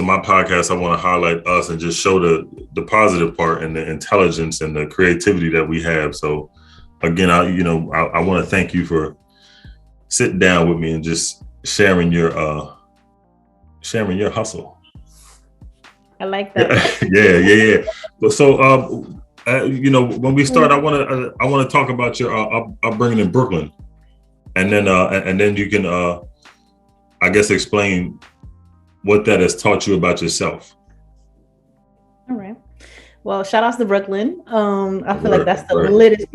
of my podcast, I want to highlight us and just show the positive part and the intelligence and the creativity that we have. So again, I want to thank you for sitting down with me and just sharing your hustle. I like that. Yeah. So, when we start, I want to talk about your upbringing in Brooklyn, and then you can, I guess, explain what that has taught you about yourself. All right. Well, shout outs to Brooklyn. I feel like that's the littest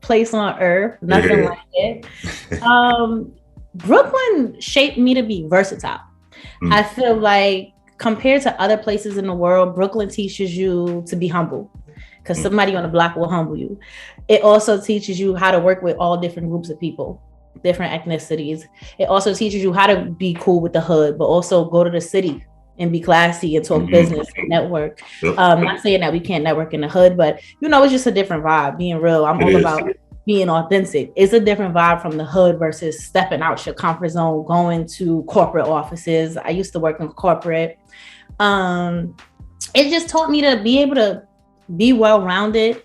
place on earth. Nothing like it. Brooklyn shaped me to be versatile. I feel like compared to other places in the world, Brooklyn teaches you to be humble because somebody on the block will humble you. It also teaches you how to work with all different groups of people, different ethnicities. It also teaches you how to be cool with the hood, but also go to the city and be classy and talk business and network. Not saying that we can't network in the hood, but it's just a different vibe. Being real, I'm all about being authentic. It's a different vibe from the hood versus stepping out your comfort zone, going to corporate offices. I used to work in corporate. It just taught me to be able to be well-rounded,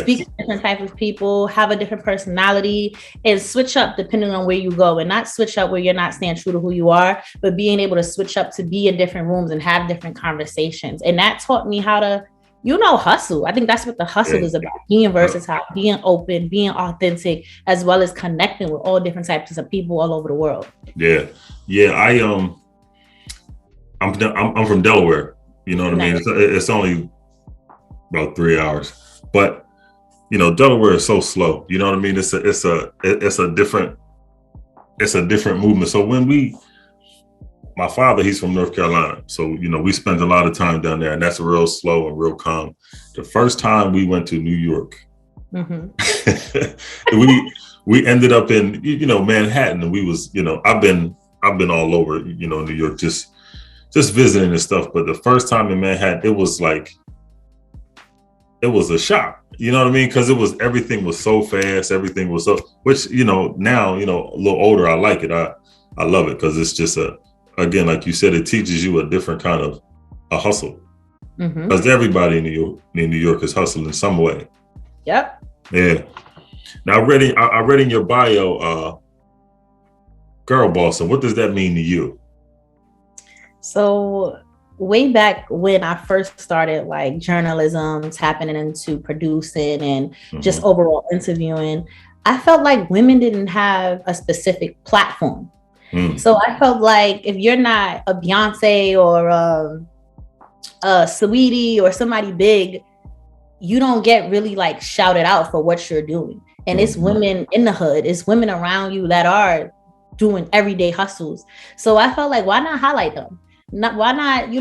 speak to different types of people, have a different personality, and switch up depending on where you go, and not switch up where you're not staying true to who you are, but being able to switch up to be in different rooms and have different conversations. And that taught me how to, hustle. I think that's what the hustle is about: being versatile, being open, being authentic, as well as connecting with all different types of people all over the world. I'm from Delaware. You know what I mean? It's only about 3 hours, but Delaware is so slow. You know what I mean? It's a different movement. So when my father, he's from North Carolina. So, we spent a lot of time down there, and that's real slow and real calm. The first time we went to New York, we ended up in, Manhattan, and we was, I've been all over, New York, just visiting and stuff. But the first time in Manhattan, it was a shock, you know what I mean? Because everything was so fast, everything was so, which, now, a little older, I like it. I love it because it's just again, like you said, it teaches you a different kind of a hustle. Because everybody in New York is hustling in some way. Yep. Yeah. Now, I read in your bio, girl bossing. What does that mean to you? So way back when I first started like journalism, tapping into producing and just overall interviewing, I felt like women didn't have a specific platform. So I felt like if you're not a Beyonce or a Sweetie or somebody big, you don't get really like shouted out for what you're doing. And it's women in the hood, it's women around you that are doing everyday hustles. So I felt like, why not highlight them? Why not,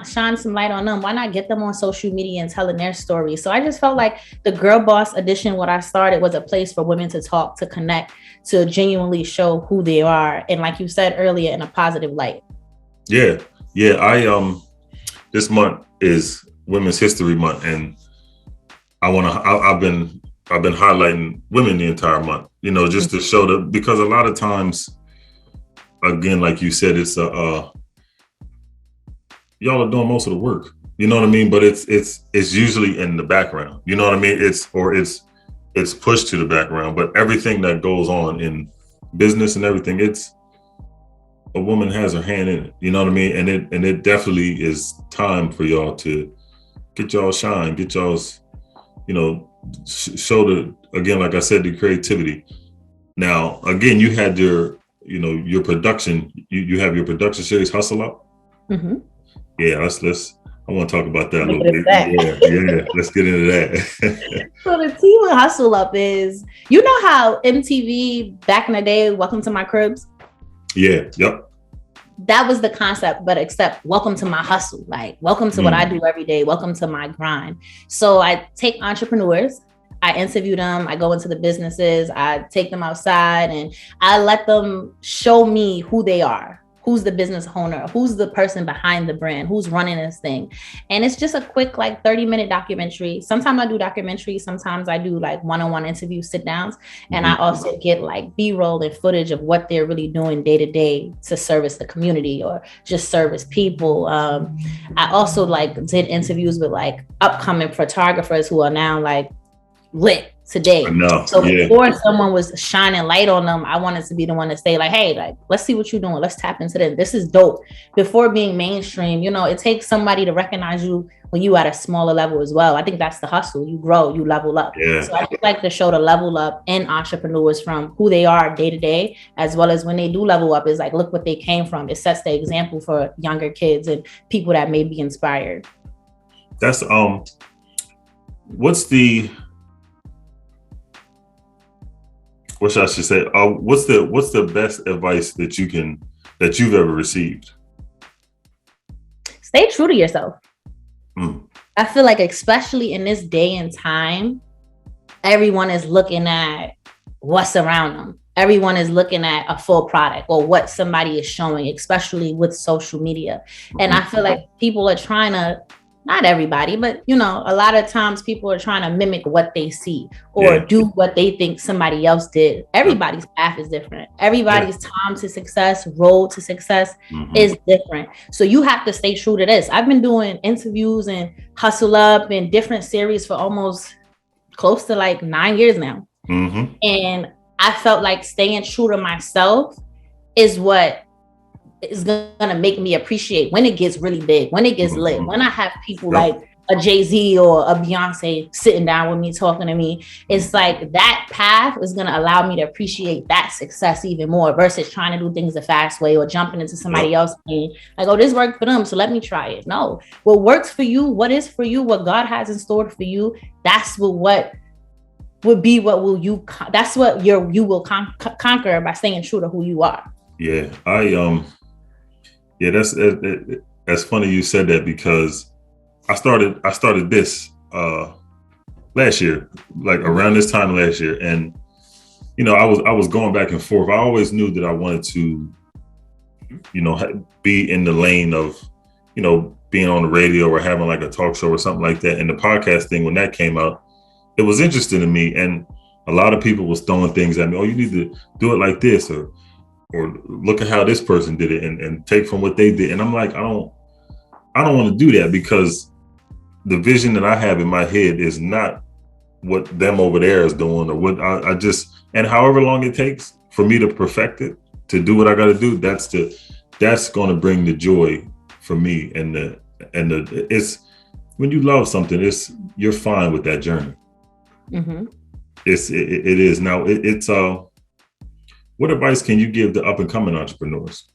shine some light on them? Why not get them on social media and telling their story? So I just felt like the Girl Boss edition, what I started, was a place for women to talk, to connect, to genuinely show who they are. And like you said earlier, in a positive light. Yeah. This month is Women's History Month, and I've been highlighting women the entire month, just to show that, because a lot of times, again, like you said, it's y'all are doing most of the work, you know what I mean? But it's usually in the background, you know what I mean? It's pushed to the background, but everything that goes on in business and everything, it's a woman has her hand in it, you know what I mean? And it definitely is time for y'all to get y'all shine, get y'all's, show again, like I said, the creativity. Now, again, you had your production, you have your production series, Hustle Up. Yeah, I want to talk about that a little bit. Yeah, let's get into that. So the team of Hustle Up is, how MTV back in the day, Welcome to My Cribs? Yeah, yep. That was the concept, but except welcome to my hustle, like welcome to what I do every day, welcome to my grind. So I take entrepreneurs, I interview them, I go into the businesses, I take them outside, and I let them show me who they are, Who's the business owner? Who's the person behind the brand? Who's running this thing? And it's just a quick like 30-minute documentary. Sometimes I do documentaries. Sometimes I do like one-on-one interview sit downs. And I also get like B-roll and footage of what they're really doing day to day to service the community or just service people. I also like did interviews with like upcoming photographers who are now like lit today. So before someone was shining light on them, I wanted to be the one to say like, hey, like, let's see what you're doing. Let's tap into this. This is dope. Before being mainstream, you know, it takes somebody to recognize you when you at a smaller level as well. I think that's the hustle. You grow, you level up. So I just like to show the level up in entrepreneurs from who they are day to day, as well as when they do level up, is like, look what they came from. It sets the example for younger kids and people that may be inspired. That's, what I should say, what's the best advice that you've ever received? Stay true to yourself. I feel like, especially in this day and time, everyone is looking at what's around them. Everyone is looking at a full product or what somebody is showing, especially with social media. And I feel like people are trying to, not everybody, but you know, a lot of times people are trying to mimic what they see or do what they think somebody else did. Everybody's path is different. Everybody's time to success, road to success is different. So you have to stay true to this. I've been doing interviews and Hustle Up and different series for almost close to like 9 years now. And I felt like staying true to myself is what is gonna make me appreciate when it gets really big, when it gets lit, when I have people like a Jay-Z or a Beyonce sitting down with me, talking to me. It's like that path is gonna allow me to appreciate that success even more versus trying to do things the fast way or jumping into somebody else and like, oh, this worked for them, so let me try it. No, what works for you, what is for you, what God has in store for you, that's what would be what will you, that's what you will conquer by staying true to who you are. That's funny you said that, because I started this last year, like around this time last year, and you know, I was going back and forth. I always knew that I wanted to, you know, be in the lane of, you know, being on the radio or having like a talk show or something like that. And the podcast thing, when that came out, it was interesting to me, and a lot of people was throwing things at me. Oh, you need to do it like this, or look at how this person did it and take from what they did. And I'm like, I don't want to do that, because the vision that I have in my head is not what them over there is doing, or what I just, and however long it takes for me to perfect it, to do what I got to do, that's going to bring the joy for me. And it's, when you love something, you're fine with that journey. It is. Now it's what advice can you give to up and coming entrepreneurs?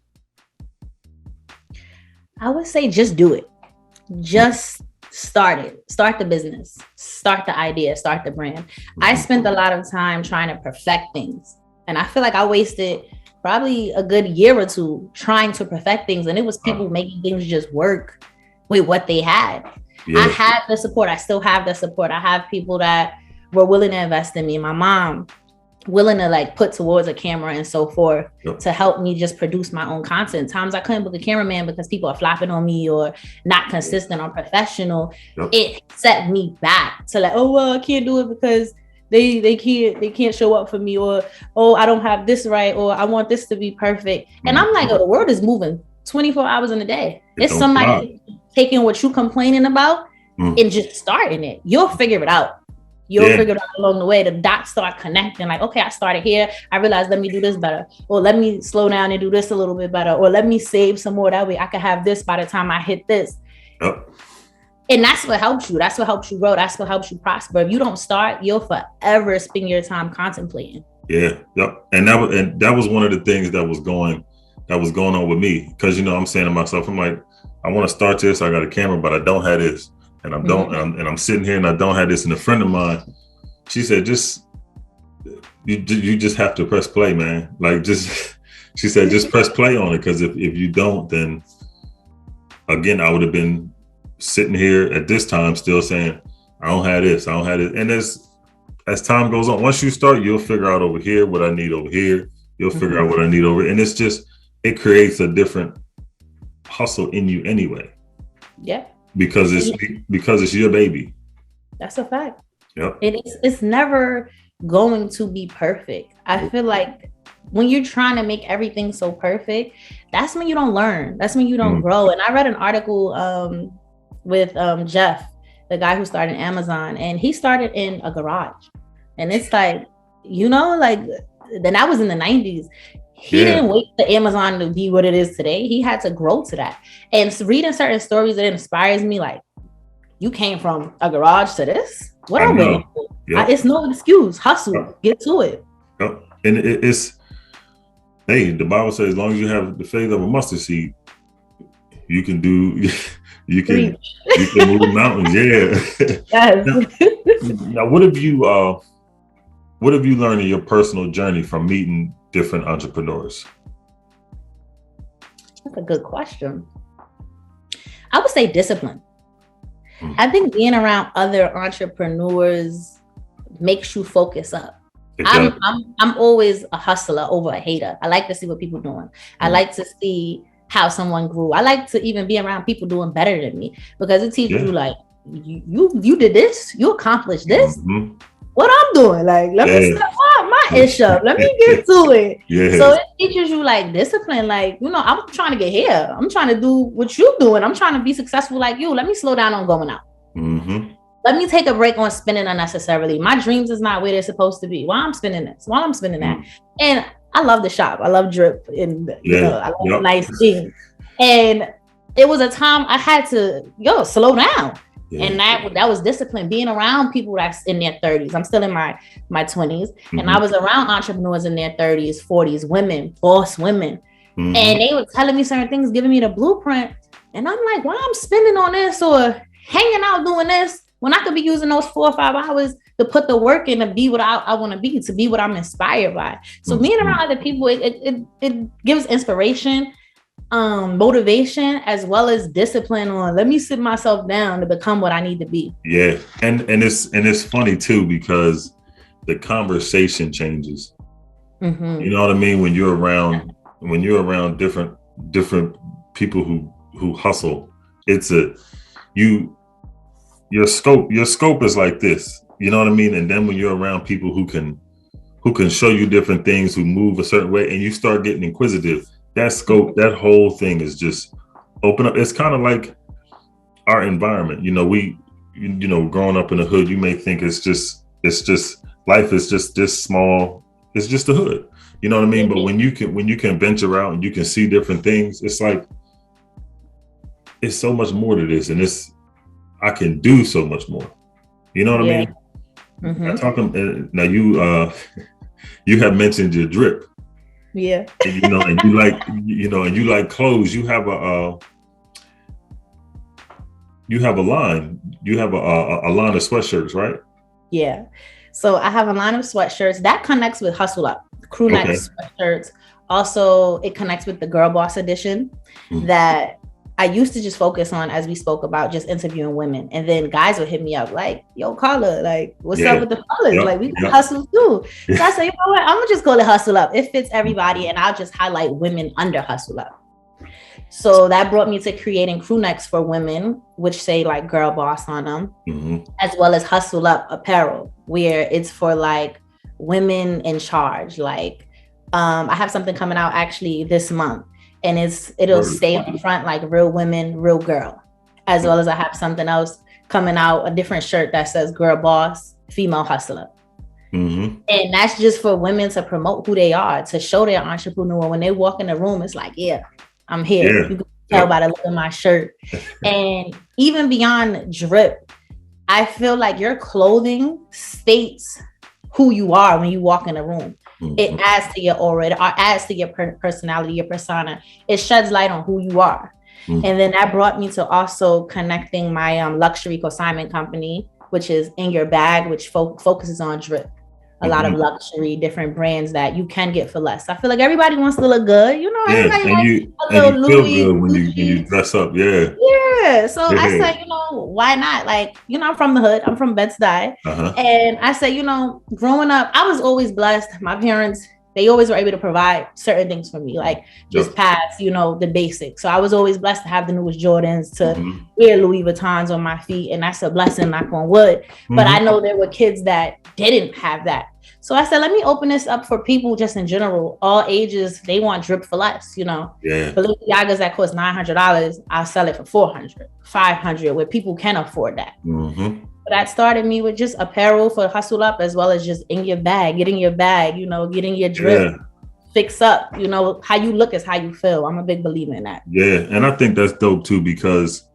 I would say just do it. Just start it. Start the business. Start the idea. Start the brand. I spent a lot of time trying to perfect things. And I feel like I wasted probably a good year or two trying to perfect things. And it was people making things just work with what they had. I had the support. I still have the support. I have people that were willing to invest in me. My mom willing to like put towards a camera and so forth to help me just produce my own content. Times I couldn't book a cameraman because people are flopping on me or not consistent or professional. It set me back to like, oh, well, I can't do it because they can't show up for me, or, oh, I don't have this right, or I want this to be perfect. And I'm like, oh, the world is moving 24 hours in a day. It's somebody taking what you complaining about and just starting it. You'll figure it out. You'll figure it out along the way. The dots start connecting. Like, okay, I started here. I realized, let me do this better. Or let me slow down and do this a little bit better. Or let me save some more. That way I can have this by the time I hit this. And that's what helps you. That's what helps you grow. That's what helps you prosper. If you don't start, you'll forever spend your time contemplating. And that was one of the things that was going on with me. Because, you know, I'm saying to myself, I'm like, I want to start this. I got a camera, but I don't have this. And I'm sitting here and I don't have this. And a friend of mine, she said, you just have to press play, man. Like, she said, just press play on it. Because if you don't, then again, I would have been sitting here at this time still saying, I don't have this. And as time goes on, once you start, you'll figure out over here what I need over here. You'll figure out what I need over. And it's just it creates a different hustle in you anyway. Yeah. Because it's your baby. That's a fact. Yep. It's never going to be perfect. I feel like when you're trying to make everything so perfect, that's when you don't learn. That's when you don't grow. And I read an article with Jeff, the guy who started Amazon, and he started in a garage. And it's like, like then that was in the 90s. He didn't wait for Amazon to be what it is today. He had to grow to that. And reading certain stories, it inspires me. Like, you came from a garage to this? What are we? It's no excuse. Hustle. Get to it. Yep. And it's, hey, the Bible says, as long as you have the faith of a mustard seed, you can move mountains. Yeah. Yes. Now, what have you learned in your personal journey from meeting different entrepreneurs? That's a good question. I would say discipline. I think being around other entrepreneurs makes you focus up. Exactly. I'm always a hustler over a hater. I like to see what people are doing. I like to see how someone grew. I like to even be around people doing better than me, because it teaches you, like, you did this, you accomplished this. What I'm doing, like, let me step my ish up. Let me get to it. So it teaches you, like, discipline. Like, I'm trying to get here. I'm trying to do what you're doing. I'm trying to be successful like you. Let me slow down on going out. Let me take a break on spending unnecessarily. My dreams is not where they're supposed to be. While I'm spending this, while I'm spending that. And I love the shop. I love drip, and I love nice things. And it was a time I had to slow down. And that was discipline, being around people that's in their 30s. I'm still in my 20s. And I was around entrepreneurs in their 30s, 40s, women, boss women. And they were telling me certain things, giving me the blueprint. And I'm like, why I'm spending on this or hanging out doing this when I could be using those 4 or 5 hours to put the work in to be what I want to be what I'm inspired by. So being around other people, it gives inspiration, motivation, as well as discipline on, let me sit myself down to become what I need to be. Yeah. And it's funny too, because the conversation changes. You know what I mean? When you're around different people who hustle, your scope is like this. You know what I mean? And then when you're around people who can show you different things, who move a certain way, and you start getting inquisitive, that scope, that whole thing is just open up. It's kind of like our environment. Growing up in the hood, you may think it's just life is just this small. It's just the hood. You know what I mean? But when you can venture out and you can see different things, it's like, it's so much more to this, and I can do so much more. You know what I mean? I'm talking now. You have mentioned your drip. Yeah. And you like clothes. You have a line. You have a line of sweatshirts, right? Yeah. So I have a line of sweatshirts that connects with Hustle Up, crewneck sweatshirts. Also, it connects with the Girl Boss edition that I used to just focus on, as we spoke about, just interviewing women. And then guys would hit me up like, yo, Carla, like, what's up with the fellas? Like, we can hustle too. So I said, you know what? I'm gonna just call it Hustle Up. It fits everybody. And I'll just highlight women under Hustle Up. So that brought me to creating crew necks for women, which say like Girl Boss on them, as well as Hustle Up apparel, where it's for like women in charge. Like, I have something coming out actually this month. And it'll stay on the front like real women, real girl, as well as I have something else coming out, a different shirt that says Girl Boss, Female Hustler. And that's just for women to promote who they are, to show their entrepreneur. When they walk in the room, it's like, yeah, I'm here. You can tell by the look of my shirt. And even beyond drip, I feel like your clothing states who you are when you walk in the room. It adds to your aura, it adds to your personality, your persona. It sheds light on who you are. And then that brought me to also connecting my luxury consignment company, which is In Your Bag, which focuses on drip. A lot of luxury, different brands that you can get for less. I feel like everybody wants to look good, everybody likes a little Louis, feel good when you dress up, So I said, why not? Like, I'm from the hood. I'm from Bed-Stuy. And I said, growing up, I was always blessed. My parents they always were able to provide certain things for me, like just past, the basics. So I was always blessed to have the newest Jordans, to wear Louis Vuittons on my feet. And that's a blessing, knock on wood. But I know there were kids that didn't have that. So I said, let me open this up for people just in general, all ages. They want drip for less, Balenciagas that cost $900, I'll sell it for $400, $500, where people can afford that. But that started me with just apparel for Hustle Up, as well as just in your bag, getting your drip, fix up, how you look is how you feel. I'm a big believer in that. Yeah. And I think that's dope too, because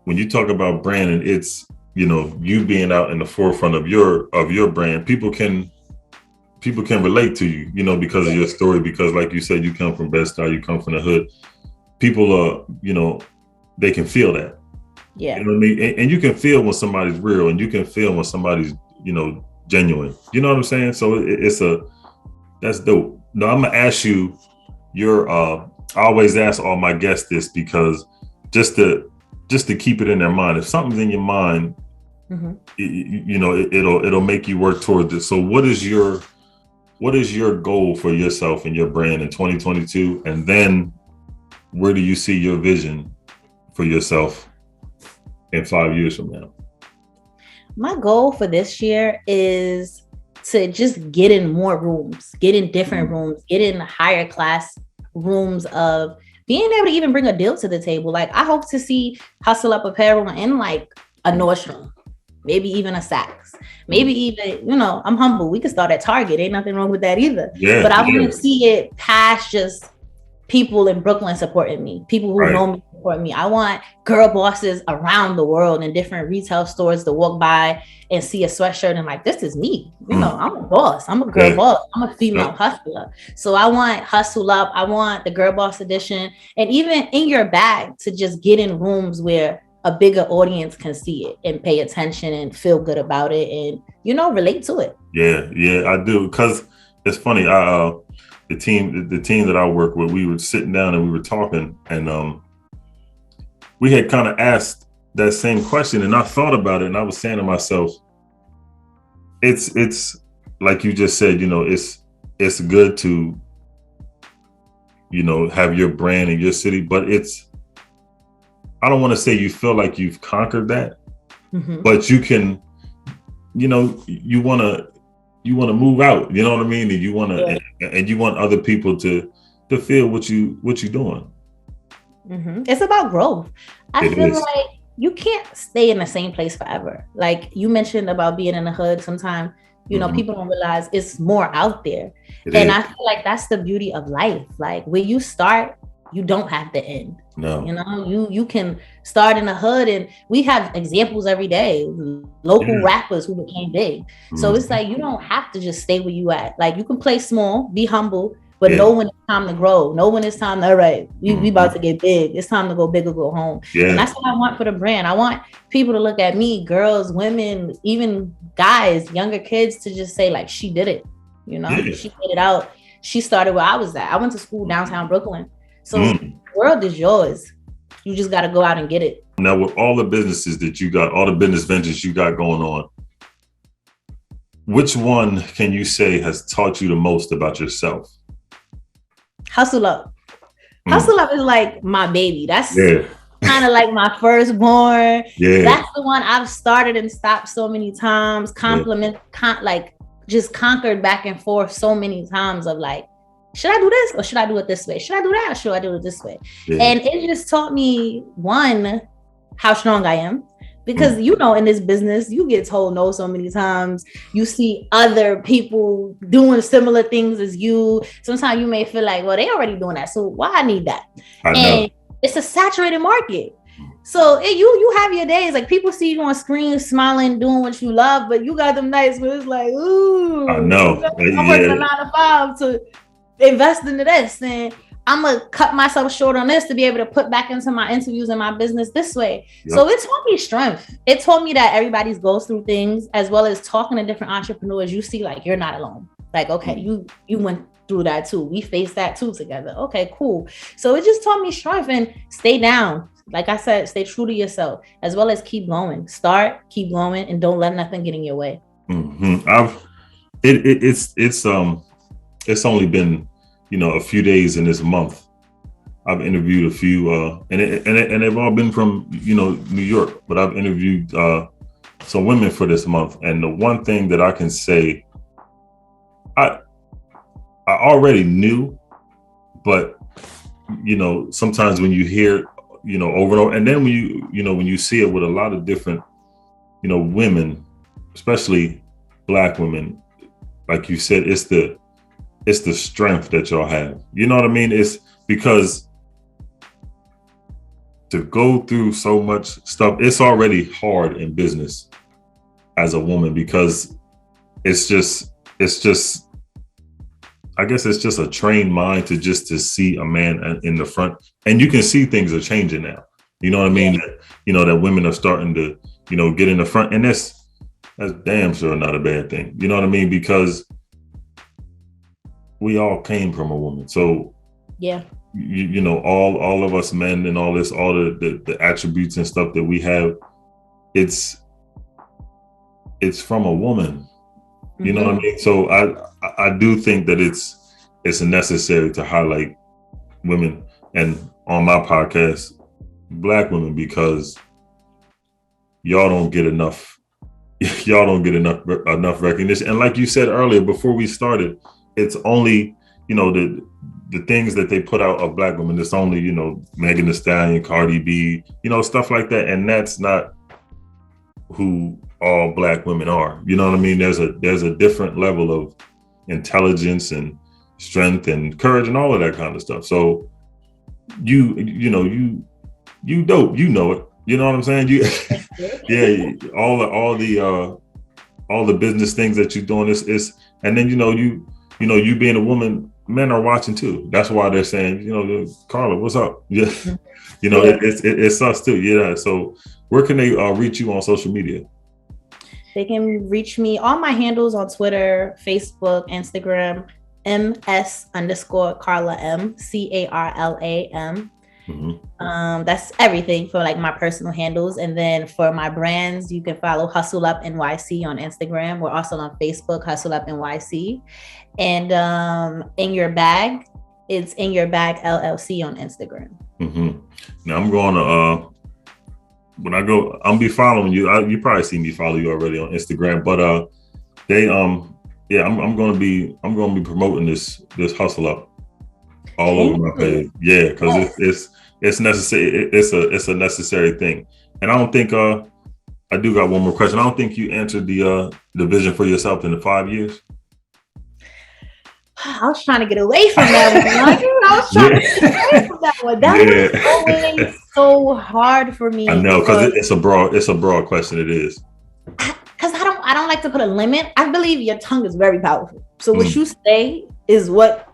when you talk about branding, it's, you being out in the forefront of your brand, people can relate to you, because of your story, because like you said, you come from Bed-Stuy, you come from the hood. People are, they can feel that. Yeah. You know what I mean? And you can feel when somebody's real, and you can feel when somebody's, genuine. You know what I'm saying? So that's dope. Now I'm gonna ask you I always ask all my guests this, because just to keep it in their mind. If something's in your mind, it'll make you work towards it. So what is your goal for yourself and your brand in 2022? And then where do you see your vision for yourself in 5 years from now? My goal for this year is to just get in more rooms, get in different rooms, get in higher class rooms of being able to even bring a deal to the table. Like, I hope to see Hustle Up apparel in like a Nordstrom, maybe even a Saks, maybe even, I'm humble. We could start at Target. Ain't nothing wrong with that either. Yeah, but I want to see it past just people in Brooklyn supporting me, people who know me support me. I want girl bosses around the world in different retail stores to walk by and see a sweatshirt and like, this is me. I'm a boss. I'm a girl boss. I'm a female hustler. So I want Hustle Up. I want the Girl Boss edition, and even in your bag, to just get in rooms where a bigger audience can see it and pay attention and feel good about it and, relate to it. Yeah, I do. Because it's funny. The team that I work with, we were sitting down and we were talking, and we had kind of asked that same question, and I thought about it, and I was saying to myself, it's like you just said, it's good to, have your brand in your city, but I don't want to say you feel like you've conquered that, but you can, you want to move out, you know what I mean? And you want to, and you want other people to feel what you're doing. It's about growth. I feel like you can't stay in the same place forever. Like you mentioned about being in the hood, sometimes, people don't realize it's more out there. I feel like that's the beauty of life. Like where you start, you don't have to end. No. You can start in the hood, and we have examples every day, local rappers who became big. So it's like, you don't have to just stay where you at. Like you can play small, be humble, but know when it's time to grow. Know when it's time to, all right, we about to get big. It's time to go big or go home. Yeah. And that's what I want for the brand. I want people to look at me, girls, women, even guys, younger kids, to just say like, she did it. She made it out. She started where I was at. I went to school downtown Brooklyn. So the world is yours. You just got to go out and get it. Now, with all the businesses that you got, all the business ventures you got going on, which one can you say has taught you the most about yourself? Hustle Up. Hustle Up is like my baby. That's kind of like my firstborn. Yeah. That's the one I've started and stopped so many times. Just conquered back and forth so many times of like, should I do this or should I do it this way? Should I do that or should I do it this way? Yeah. And it just taught me, one, how strong I am. Because, in this business, you get told no so many times. You see other people doing similar things as you. Sometimes you may feel like, well, they already doing that, so why I need that? And it's a saturated market. So you have your days. Like people see you on screen smiling, doing what you love, but you got them nights where it's like, ooh. I know. I'm working a 9 to 5 to invest into this, and I'm gonna cut myself short on this to be able to put back into my interviews and my business this way. Yep. So it taught me strength. It taught me that everybody goes through things, as well as talking to different entrepreneurs. You see, like, you're not alone. Like, okay, you went through that too. We faced that too together. Okay, cool. So it just taught me strength, and stay down. Like I said, stay true to yourself, as well as keep going. Start, keep going, and don't let nothing get in your way. it's only been, a few days in this month. I've interviewed a few, and they've all been from, New York, but I've interviewed some women for this month. And the one thing that I can say, I already knew, but, sometimes when you hear, over and over, and then when you see it with a lot of different, women, especially Black women, like you said, it's the strength that y'all have. You know what I mean? It's because to go through so much stuff, it's already hard in business as a woman, because it's just, I guess it's just a trained mind to see a man in the front, and you can see things are changing now. You know what I mean? Yeah. That women are starting to, get in the front, and that's damn sure not a bad thing. You know what I mean? Because we all came from a woman. So yeah, all of us men and all the attributes and stuff that we have, it's from a woman. You know what I mean? So I do think that it's necessary to highlight women, and on my podcast, Black women, because y'all don't get enough recognition. And like you said earlier, before we started, it's only, the things that they put out of Black women, it's only, Megan Thee Stallion, Cardi B, stuff like that. And that's not who all Black women are. You know what I mean? There's a different level of intelligence and strength and courage and all of that kind of stuff. So you dope, it. You know what I'm saying? Yeah, all the business things that you're doing is, and then you being a woman, men are watching too. That's why they're saying, Carla, what's up? Yeah, it's us too. Yeah. So where can they reach you on social media? They can reach me on my handles on Twitter, Facebook, Instagram, ms_Carla M, CARLAM. Mm-hmm. That's everything for like my personal handles. And then for my brands, you can follow Hustle Up NYC on Instagram. We're also on Facebook, Hustle Up NYC. And In Your Bag, it's In Your Bag LLC on Instagram. Mm-hmm. Now I'm going to when I go, I'll be following you. You probably see me follow you already on Instagram, but I'm going to be promoting this Hustle Up all over my page. Yeah, because it's necessary. It's a necessary thing. And I don't think I do got one more question. I don't think you answered the vision for yourself in the 5 years. I was trying to get away from that one. That was always so hard for me. I know, because it's a broad question. It is. Because I don't like to put a limit. I believe your tongue is very powerful. So what you say is what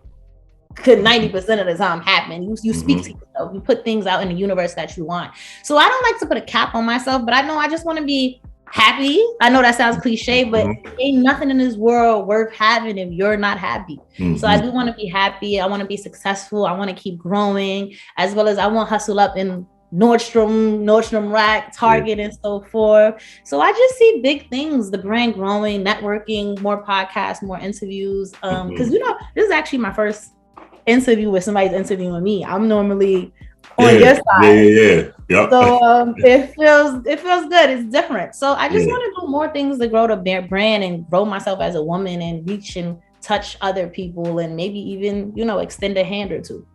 could 90% of the time happen. You speak to yourself. You put things out in the universe that you want. So I don't like to put a cap on myself, but I know I just want to be happy. I know that sounds cliche, but ain't nothing in this world worth having if you're not happy. So I do want to be happy. I want to be successful. I want to keep growing, as well as I want Hustle Up in Nordstrom Rack, Target, and so forth. So I just see big things, the brand growing, networking, more podcasts, more interviews. Because this is actually my first interview where somebody's interviewing me. I'm normally on your side. Yeah. Yep. So it feels good. It's different. So I just want to do more things to grow the brand and grow myself as a woman and reach and touch other people and maybe even, extend a hand or two.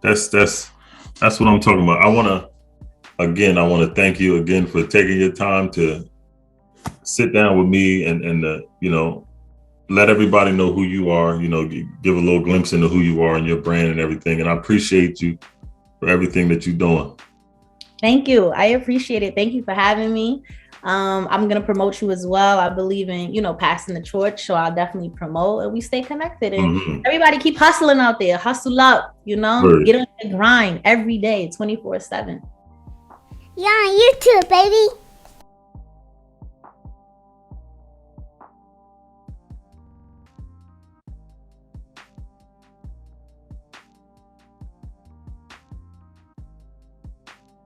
That's what I'm talking about. I want to thank you again for taking your time to sit down with me and let everybody know who you are, give a little glimpse into who you are and your brand and everything. And I appreciate you for everything that you're doing. Thank you. I appreciate it. Thank you for having me. I'm going to promote you as well. I believe in, passing the torch. So I'll definitely promote and we stay connected. And everybody keep hustling out there. Hustle up, Get on the grind every day, 24/7. You're on YouTube, baby.